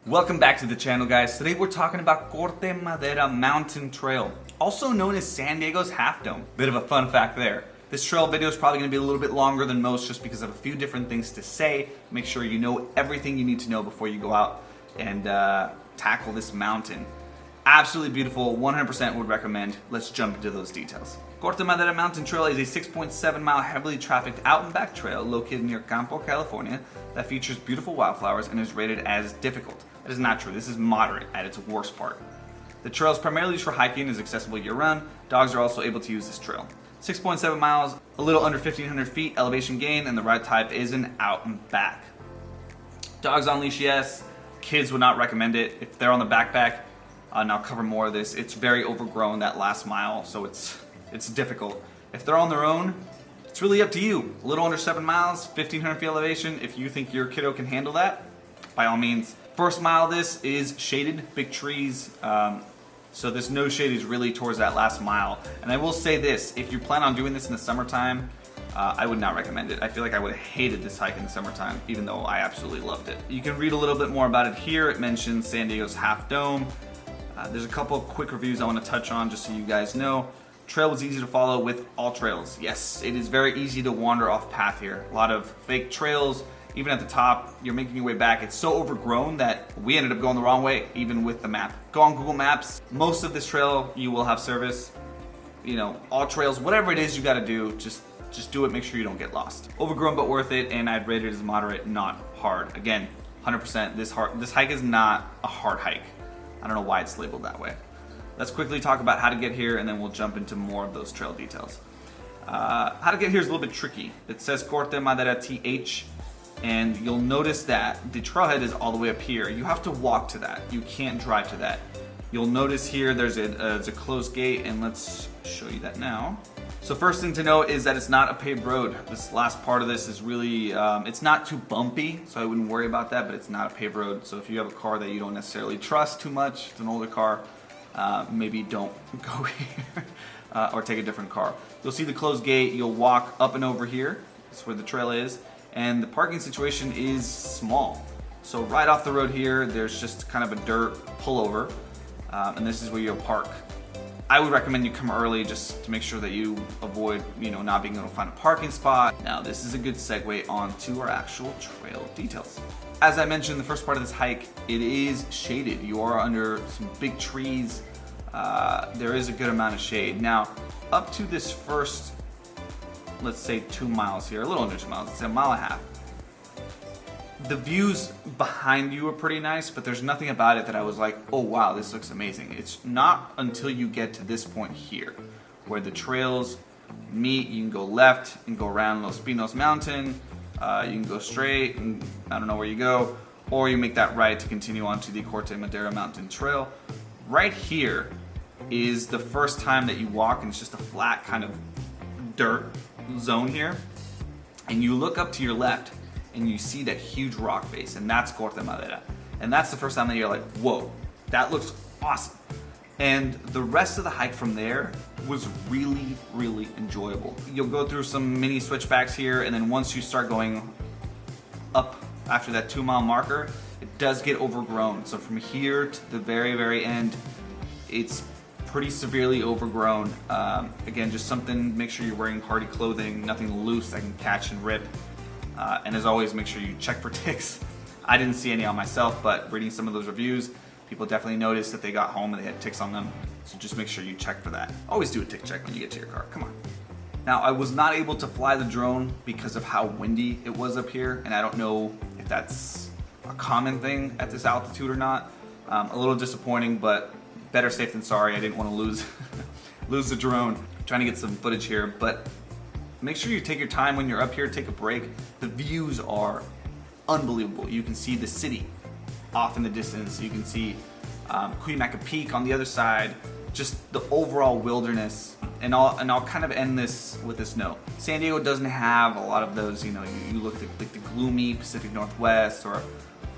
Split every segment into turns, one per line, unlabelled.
Welcome back to the channel, guys. Today we're talking about Corte Madera Mountain Trail, also known as San Diego's Half Dome. Bit of a fun fact there. This trail video is probably going to be a little bit longer than most just because of a few different things to say. Make sure you know everything you need to know before you go out and tackle this mountain. Absolutely beautiful, 100% would recommend. Let's jump into those details. Corte Madera Mountain Trail is a 6.7 mile heavily trafficked out and back trail located near Campo, California that features beautiful wildflowers and is rated as difficult. That is not true. This is moderate at its worst part. The trail is primarily used for hiking and is accessible year-round. Dogs are also able to use this trail. 6.7 miles, a little under 1,500 feet elevation gain, and the ride type is an out and back. Dogs on leash, yes. Kids would not recommend it. If they're on the backpack, and I'll cover more of this, it's very overgrown that last mile, so it's difficult. If they're on their own, it's really up to you. A little under 7 miles, 1,500 feet elevation. If you think your kiddo can handle that, by all means. First mile of this is shaded, big trees, so this no shade is really towards that last mile. And I will say this, if you plan on doing this in the summertime, I would not recommend it. I feel like I would have hated this hike in the summertime, even though I absolutely loved it. You can read a little bit more about it here. It mentions San Diego's Half Dome. There's a couple of quick reviews I want to touch on just so you guys know. Trail was easy to follow with all trails. Yes, it is very easy to wander off path here. A lot of fake trails, even at the top, you're making your way back. It's so overgrown that we ended up going the wrong way, even with the map. Go on Google Maps. Most of this trail, you will have service. You know, all trails, whatever it is you gotta do, just do it, make sure you don't get lost. Overgrown but worth it, and I'd rate it as moderate, not hard. Again, 100%, this hike is not a hard hike. I don't know why it's labeled that way. Let's quickly talk about how to get here, and then we'll jump into more of those trail details. How to get here is a little bit tricky. It says Corte Madera TH, and you'll notice that the trailhead is all the way up here. You have to walk to that. You can't drive to that. You'll notice here there's a closed gate, and let's show you that now. So first thing to note is that it's not a paved road. This last part of this is really, it's not too bumpy, so I wouldn't worry about that, but it's not a paved road. So if you have a car that you don't necessarily trust too much, it's an older car, maybe don't go here or take a different car. You'll see the closed gate, you'll walk up and over here, that's where the trail is, and the parking situation is small. So right off the road here, there's just kind of a dirt pullover, and this is where you'll park. I would recommend you come early just to make sure that you avoid, not being able to find a parking spot. Now, this is a good segue onto our actual trail details. As I mentioned in the first part of this hike, it is shaded. You are under some big trees. There is a good amount of shade. Now, up to this first, let's say 2 miles here, a little under 2 miles, it's a mile and a half. The views behind you are pretty nice, but there's nothing about it that I was like, oh wow, this looks amazing. It's not until you get to this point here, where the trails meet. You can go left and go around Los Pinos Mountain. You can go straight, and I don't know where you go, or you make that right to continue on to the Corte Madera Mountain Trail. Right here is the first time that you walk, and it's just a flat kind of dirt zone here. And you look up to your left, and you see that huge rock face, and that's Corte Madera. And that's the first time that you're like, whoa, that looks awesome. And the rest of the hike from there was really, really enjoyable. You'll go through some mini switchbacks here, and then once you start going up after that 2 mile marker, it does get overgrown. So from here to the very, very end, it's pretty severely overgrown. Again, just something, make sure you're wearing hardy clothing, nothing loose that can catch and rip. And as always, make sure you check for ticks. I didn't see any on myself, but reading some of those reviews, people definitely noticed that they got home and they had ticks on them. So just make sure you check for that. Always do a tick check when you get to your car, come on. Now, I was not able to fly the drone because of how windy it was up here, and I don't know if that's a common thing at this altitude or not. A little disappointing, but better safe than sorry. I didn't want to lose the drone. I'm trying to get some footage here, but make sure you take your time when you're up here, take a break. The views are unbelievable. You can see the city off in the distance. You can see 𝐦𝐤𝐤𝐿 Peak on the other side. Just the overall wilderness. And I'll kind of end this with this note. San Diego doesn't have a lot of those, you look at like the gloomy Pacific Northwest, or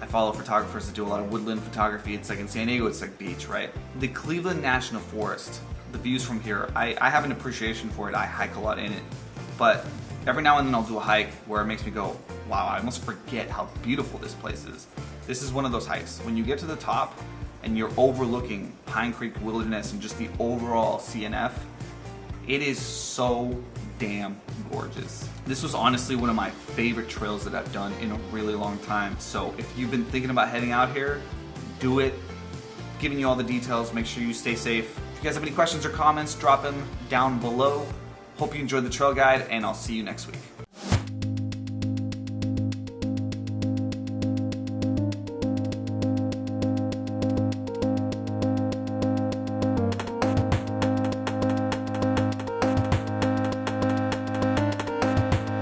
I follow photographers that do a lot of woodland photography. It's like in San Diego, it's like beach, right? The Cleveland National Forest, the views from here, I have an appreciation for it. I hike a lot in it. But every now and then I'll do a hike where it makes me go, wow, I almost forget how beautiful this place is. This is one of those hikes. When you get to the top and you're overlooking Pine Creek Wilderness and just the overall CNF, it is so damn gorgeous. This was honestly one of my favorite trails that I've done in a really long time. So if you've been thinking about heading out here, do it. Giving you all the details, make sure you stay safe. If you guys have any questions or comments, drop them down below. Hope you enjoyed the trail guide, and I'll see you next week.